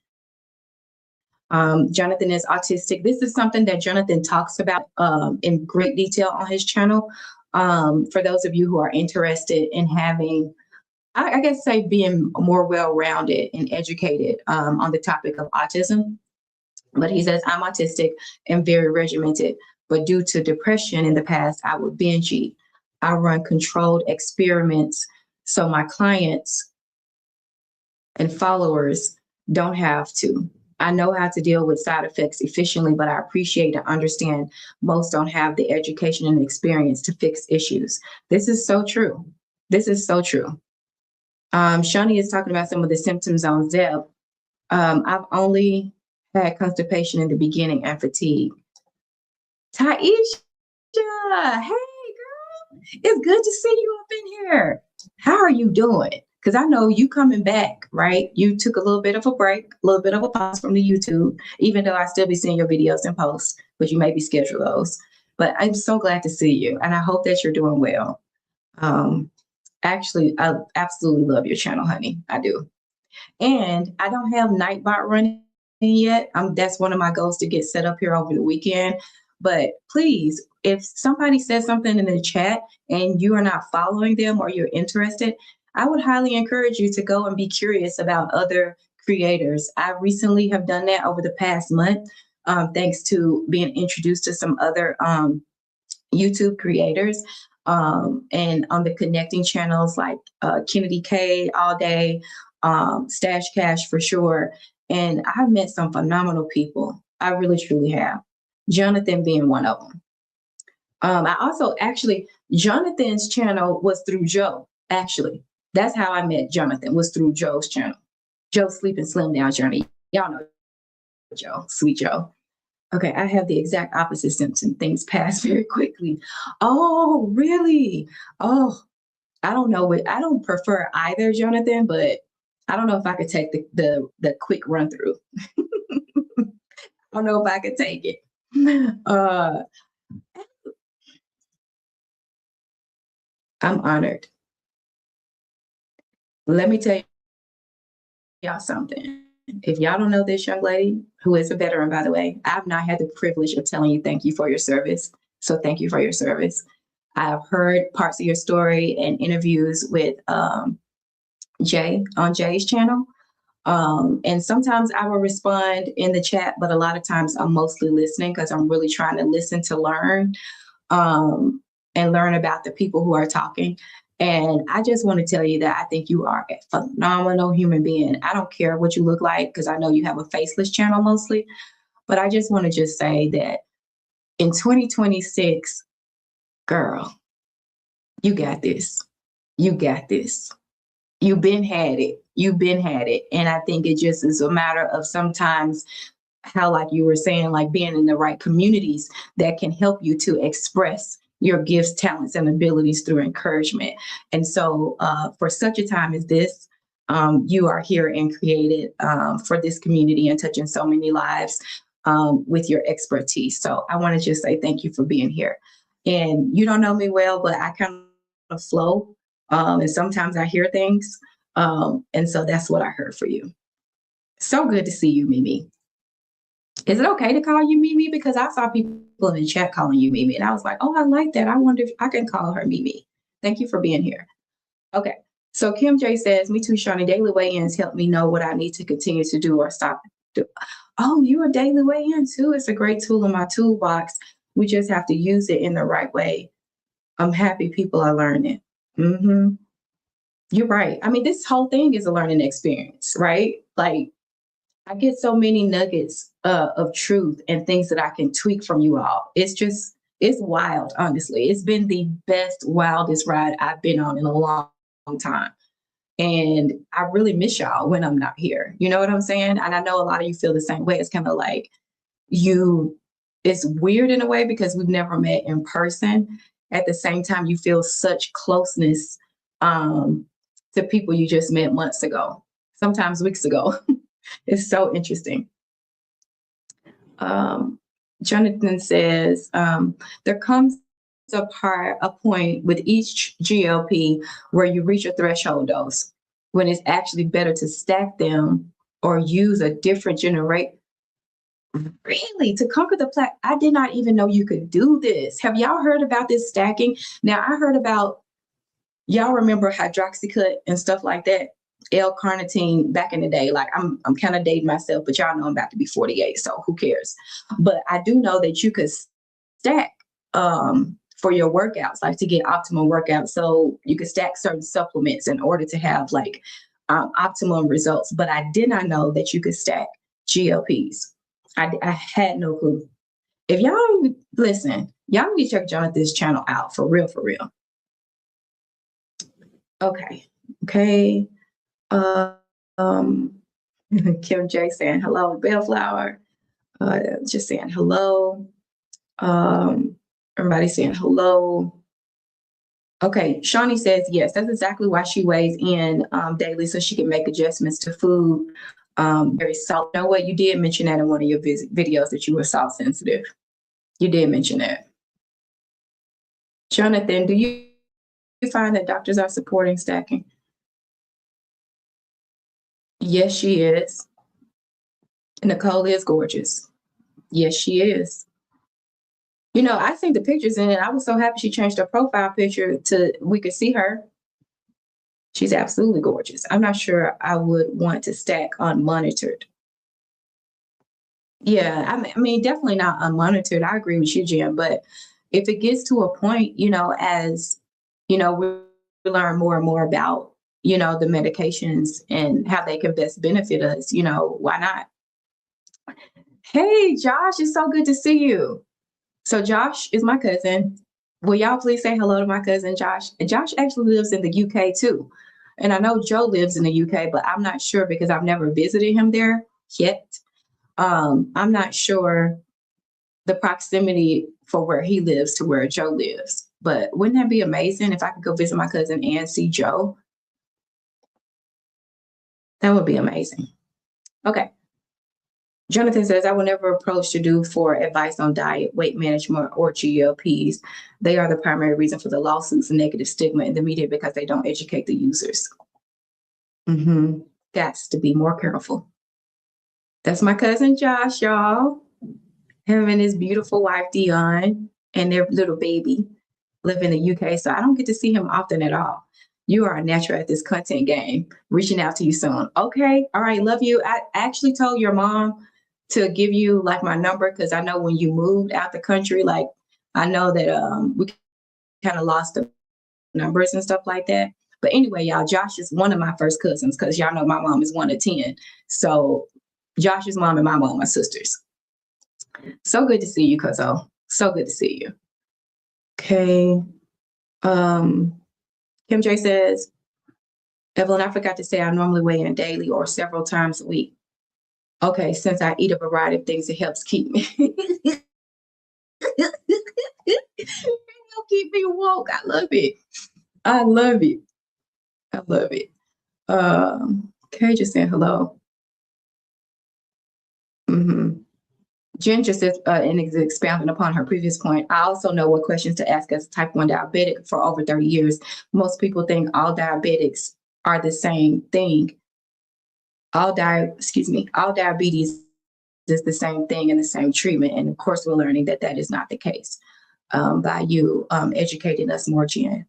Jonathan is autistic. This is something that Jonathan talks about in great detail on his channel. For those of you who are interested in having, I guess, say being more well-rounded and educated on the topic of autism. But he says, I'm autistic and very regimented, but due to depression in the past, I would binge eat. I run controlled experiments so my clients and followers don't have to. I know how to deal with side effects efficiently, but I appreciate and understand most don't have the education and experience to fix issues. This is so true. This is so true. Shani is talking about some of the symptoms on Zeb. I've only had constipation in the beginning and fatigue. Taisha, hey girl, it's good to see you up in here. How are you doing? Because I know you coming back, right? You took a little bit of a break, a little bit of a pause from the YouTube, even though I still be seeing your videos and posts, but you maybe schedule those. But I'm so glad to see you, and I hope that you're doing well. Actually, I absolutely love your channel, honey. I do. And I don't have Nightbot running yet. That's one of my goals to get set up here over the weekend. But please, if somebody says something in the chat and you are not following them or you're interested, I would highly encourage you to go and be curious about other creators. I recently have done that over the past month, thanks to being introduced to some other YouTube creators. And on the connecting channels like Kennedy K all day, Stash Cash for sure. And I've met some phenomenal people. I really, truly have. Jonathan being one of them. I also actually, Jonathan's channel was through Joe, actually. That's how I met Jonathan, was through Joe's channel. Joe Sleep and Slim Down Journey. Y'all know Joe, sweet Joe. Okay, I have the exact opposite symptom. Things pass very quickly. Oh, really? Oh, I don't know. I don't prefer either, Jonathan, but I don't know if I could take the quick run through. I don't know if I could take it. I'm honored. Let me tell y'all something. If y'all don't know this young lady, who is a veteran, by the way, I've not had the privilege of telling you thank you for your service. So thank you for your service. I've heard parts of your story and interviews with Jay on Jay's channel. And sometimes I will respond in the chat, but a lot of times I'm mostly listening because I'm really trying to listen to learn and learn about the people who are talking. And I just want to tell you that I think you are a phenomenal human being. I don't care what you look like because I know you have a faceless channel mostly, but I just want to just say that in 2026, girl, you got this. You got this. You've been had it. You've been had it. And I think it just is a matter of sometimes how, like you were saying, like being in the right communities that can help you to express your gifts, talents, and abilities through encouragement. And so for such a time as this, you are here and created for this community and touching so many lives with your expertise. So I want to just say thank you for being here. And you don't know me well, but I kind of flow. And sometimes I hear things. And so that's what I heard for you. So good to see you, Mimi. Is it okay to call you Mimi? Because I saw people in the chat calling you Mimi. And I was like, oh, I like that. I wonder if I can call her Mimi. Thank you for being here. Okay. So Kim J says, me too, Shani. Daily weigh-ins help me know what I need to continue to do or stop. Oh, you're a daily weigh-in too. It's a great tool in my toolbox. We just have to use it in the right way. I'm happy people are learning. Mm-hmm. You're right. I mean, this whole thing is a learning experience, right? Like, I get so many nuggets of truth and things that I can tweak from you all. It's wild, honestly. It's been the best, wildest ride I've been on in a long, long time. And I really miss y'all when I'm not here. You know what I'm saying? And I know a lot of you feel the same way. It's kind of like it's weird in a way because we've never met in person. At the same time, you feel such closeness to people you just met months ago, sometimes weeks ago. It's so interesting. Jonathan says, there comes a point with each GLP where you reach a threshold dose when it's actually better to stack them or use a different generate. Really? To conquer the plaque? I did not even know you could do this. Have y'all heard about this stacking? Now, I heard about, y'all remember hydroxycut and stuff like that? L-carnitine back in the day. Like I'm kind of dating myself, but y'all know I'm about to be 48, so who cares? But I do know that you could stack for your workouts, like to get optimal workouts. So you could stack certain supplements in order to have like optimum results. But I did not know that you could stack GLPs. I had no clue. If y'all listen, y'all need to check Jonathan's channel out for real, for real. Okay. Okay. Um, Kim J saying hello, Bellflower. Just saying hello. Everybody saying hello. Okay, Shawnee says yes. That's exactly why she weighs in daily, so she can make adjustments to food. Very salt. You know what? You did mention that in one of your videos that you were salt sensitive. You did mention that. Jonathan, do you find that doctors are supporting stacking? Yes, she is. Nicole is gorgeous. Yes, she is. You know, I think the pictures in it, I was so happy she changed her profile picture to we could see her. She's absolutely gorgeous. I'm not sure I would want to stack unmonitored. Yeah, I mean, definitely not unmonitored. I agree with you, Jim. But if it gets to a point, you know, as you know, we learn more and more about, you know, the medications and how they can best benefit us, you know, why not? Hey, Josh, it's so good to see you. So Josh is my cousin. Will y'all please say hello to my cousin Josh? And Josh actually lives in the UK too. And I know Joe lives in the UK, but I'm not sure because I've never visited him there yet. I'm not sure the proximity for where he lives to where Joe lives. But wouldn't that be amazing if I could go visit my cousin and see Joe? That would be amazing. Okay. Jonathan says, I will never approach Jadu for advice on diet, weight management, or GLPs. They are the primary reason for the lawsuits and negative stigma in the media because they don't educate the users. Got to be more careful. That's my cousin Josh, y'all. Him and his beautiful wife, Dion, and their little baby live in the UK. So I don't get to see him often at all. You are a natural at this content game. Reaching out to you soon. Okay. All right. Love you. I actually told your mom to give you like my number because I know when you moved out the country, like I know that we kind of lost the numbers and stuff like that. But anyway, y'all, Josh is one of my first cousins because y'all know my mom is 1 of 10. So Josh's mom and my mom are sisters. So good to see you, Cuzzo. So good to see you. Okay. Kim J says, Evelyn, I forgot to say I normally weigh in daily or several times a week. Okay, since I eat a variety of things, it helps keep me. It helps keep me woke. I love it. I love it. I love it. Kay just said hello. Jen just says, and is expounding upon her previous point, I also know what questions to ask as a type 1 diabetic for over 30 years. Most people think all diabetics are the same thing. All diabetes is the same thing and the same treatment. And of course, we're learning that that is not the case by you educating us more, Jen.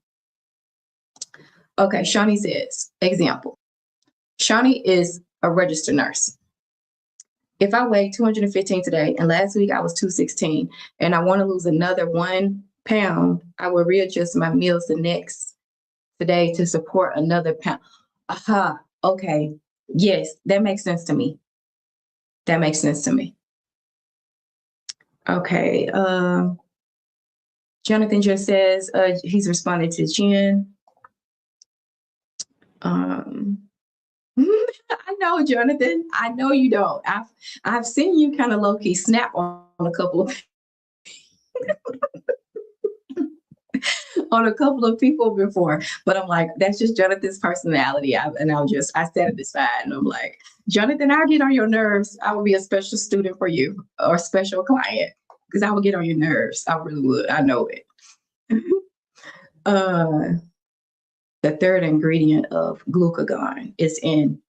Okay, Shawnee says, example. Shawnee is a registered nurse. If I weigh 215 today and last week I was 216 and I want to lose another 1 pound, I will readjust my meals the next today to support another pound. Aha, okay. Yes, that makes sense to me. That makes sense to me. Okay. Jonathan just says he's responding to Jen. I know, Jonathan. I know you don't. I've seen you kind of low key snap on a couple of on a couple of people before, but I'm like, that's just Jonathan's personality. I set it aside and I'm like, Jonathan, I'll get on your nerves. I will be a special student for you or special client because I will get on your nerves. I really would. I know it. The third ingredient of glucagon is in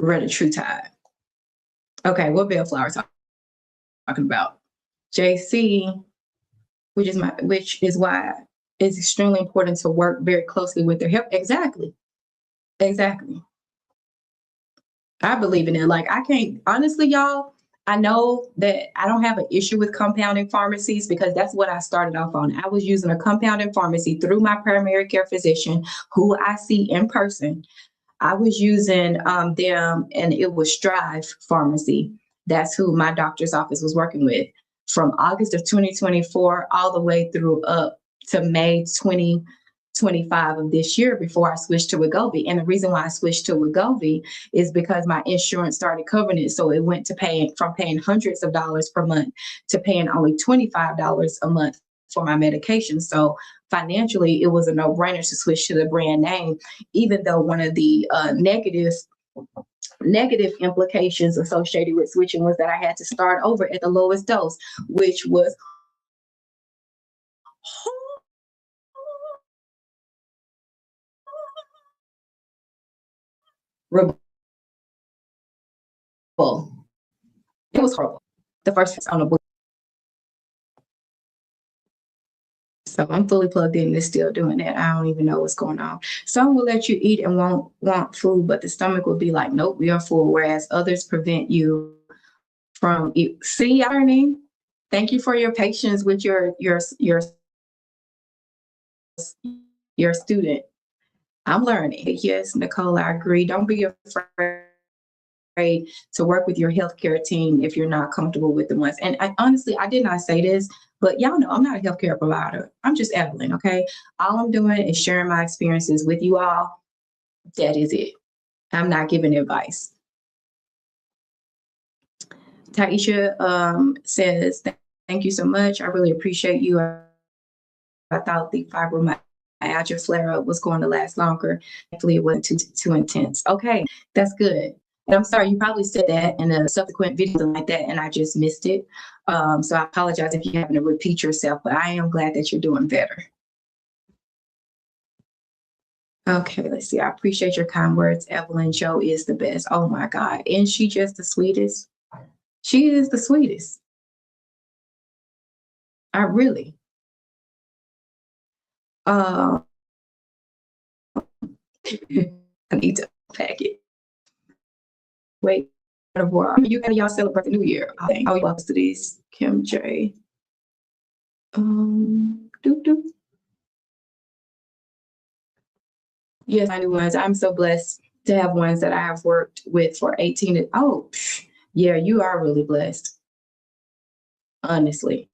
retatrutide. Okay, what Bellflower talking about? JC, which is why it's extremely important to work very closely with their health. Exactly. I believe in it. Like I can't, honestly, y'all, I know that I don't have an issue with compounding pharmacies because that's what I started off on. I was using a compounding pharmacy through my primary care physician who I see in person. I was using them, and it was Strive Pharmacy. That's who my doctor's office was working with from August of 2024 all the way through up to May 2025 of this year before I switched to Wegovy. And the reason why I switched to Wegovy is because my insurance started covering it. So it went to paying hundreds of dollars per month to paying only $25 a month for my medication. So financially, it was a no-brainer to switch to the brand name, even though one of the negative implications associated with switching was that I had to start over at the lowest dose, which was horrible. It was horrible. The first on the book. So I'm fully plugged in and still doing that. I don't even know what's going on. Some will let you eat and won't want food, but the stomach will be like, nope, we are full, whereas others prevent you from eat. See, learning. Thank you for your patience with your student. I'm learning. Yes, Nicole, I agree. Don't be afraid to work with your healthcare team if you're not comfortable with the ones. And honestly, I did not say this, but y'all know I'm not a healthcare provider. I'm just Evelyn, okay? All I'm doing is sharing my experiences with you all. That is it. I'm not giving advice. Taisha says, thank you so much. I really appreciate you. I thought the fibromyalgia flare-up was going to last longer. Hopefully it wasn't too intense. Okay, that's good. And I'm sorry, you probably said that in a subsequent video like that, and I just missed it. So I apologize if you're having to repeat yourself, but I am glad that you're doing better. Okay, let's see. I appreciate your kind words. Evelyn Joe is the best. Oh my God. Isn't she just the sweetest? She is the sweetest. I really. I need to pack it. Wait, you and y'all celebrate the new year. I think. Oh, you to these, Kim J. Yes, I knew ones. I'm so blessed to have ones that I have worked with for 18. Oh, yeah, you are really blessed. Honestly.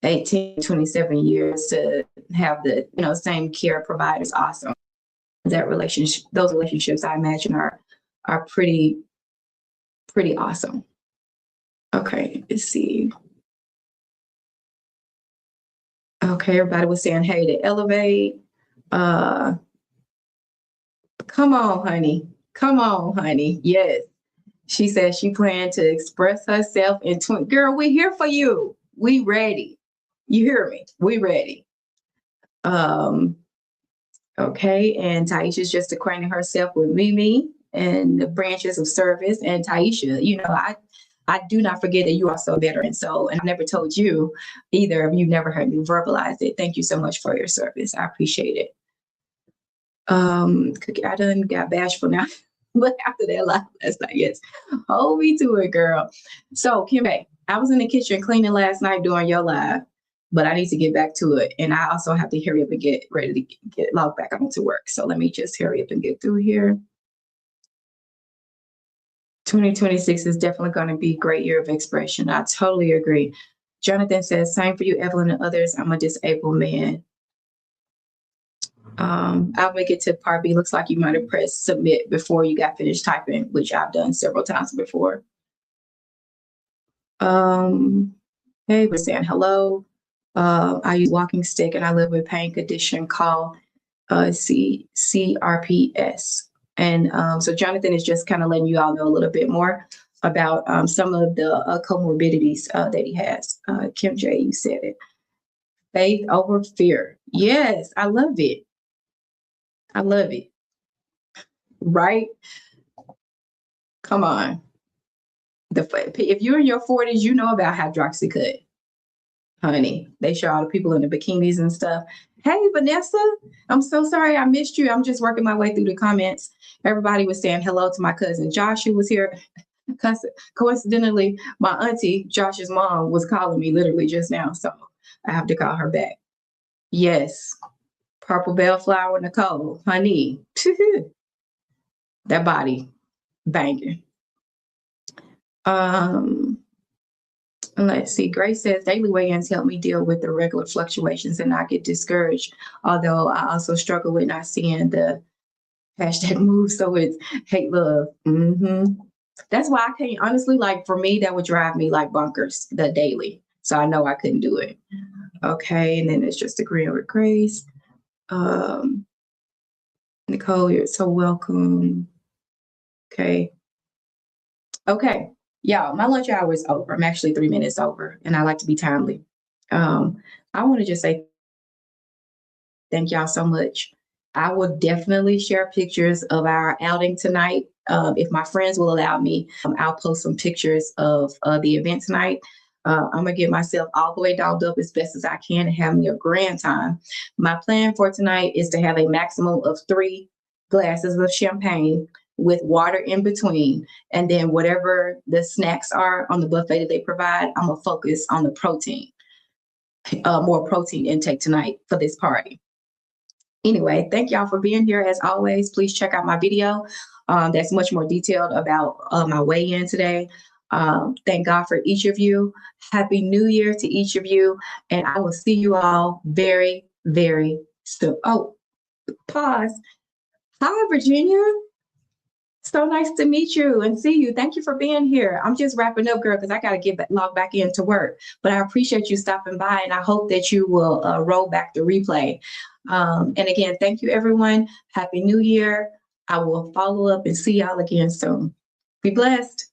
18, 27 years to have the, same care providers. Awesome. That relationship, those relationships, I imagine are pretty awesome. Okay, let's see. Okay, everybody was saying, hey, to elevate. Come on, honey. Come on, honey. Yes. She said she planned to express herself in girl, we here for you. We ready. You hear me? We ready. Okay, and Taisha's just acquainting herself with Mimi and the branches of service. And Taisha, I do not forget that you are so veteran. So, and I never told you either. You never heard me verbalize it. Thank you so much for your service. I appreciate it. I done got bashful now. But after that live last night, yes. Hold me to it, girl. So, Kim, I was in the kitchen cleaning last night during your live, but I need to get back to it. And I also have to hurry up and get ready to get logged back onto work. So let me just hurry up and get through here. 2026 is definitely going to be a great year of expression. I totally agree. Jonathan says, same for you, Evelyn and others. I'm a disabled man. I'll make it to part B. Looks like you might have pressed submit before you got finished typing, which I've done several times before. Hey, we're saying hello. I use walking stick and I live with pain condition called CRPS. And so Jonathan is just kind of letting you all know a little bit more about some of the comorbidities that he has. Kim J, you said it. Faith over fear. Yes, I love it. I love it. Right? Come on. If you're in your 40s, you know about hydroxycut. Honey, they show all the people in the bikinis and stuff. Hey, Vanessa, I'm so sorry I missed you. I'm just working my way through the comments. Everybody was saying hello to my cousin Josh, who was here. Coincidentally, my auntie, Josh's mom, was calling me literally just now. So I have to call her back. Yes. Purple bellflower Nicole, honey. that body banging. Let's see. Grace says daily weigh-ins help me deal with the regular fluctuations and not get discouraged. Although I also struggle with not seeing the hashtag move. So it's hate love. That's why I can't, honestly, like for me, that would drive me like bonkers, the daily. So I know I couldn't do it. Okay. And then it's just agreeing with Grace. Nicole, you're so welcome. Okay. Okay. Y'all, my lunch hour is over. I'm actually 3 minutes over, and I like to be timely. I want to just say thank y'all so much. I will definitely share pictures of our outing tonight. If my friends will allow me, I'll post some pictures of the event tonight. I'm gonna get myself all the way dolled up as best as I can and have me a grand time. My plan for tonight is to have a maximum of 3 glasses of champagne with water in between. And then whatever the snacks are on the buffet that they provide, I'm gonna focus on the protein, more protein intake tonight for this party. Anyway, thank y'all for being here. As always, please check out my video. That's much more detailed about my weigh-in today. Thank God for each of you. Happy New Year to each of you. And I will see you all very, very soon. Oh, pause. Hi, Virginia. So nice to meet you and see you. Thank you for being here. I'm just wrapping up, girl, because I got to log back into work. But I appreciate you stopping by, and I hope that you will roll back the replay. And again, thank you, everyone. Happy New Year. I will follow up and see y'all again soon. Be blessed.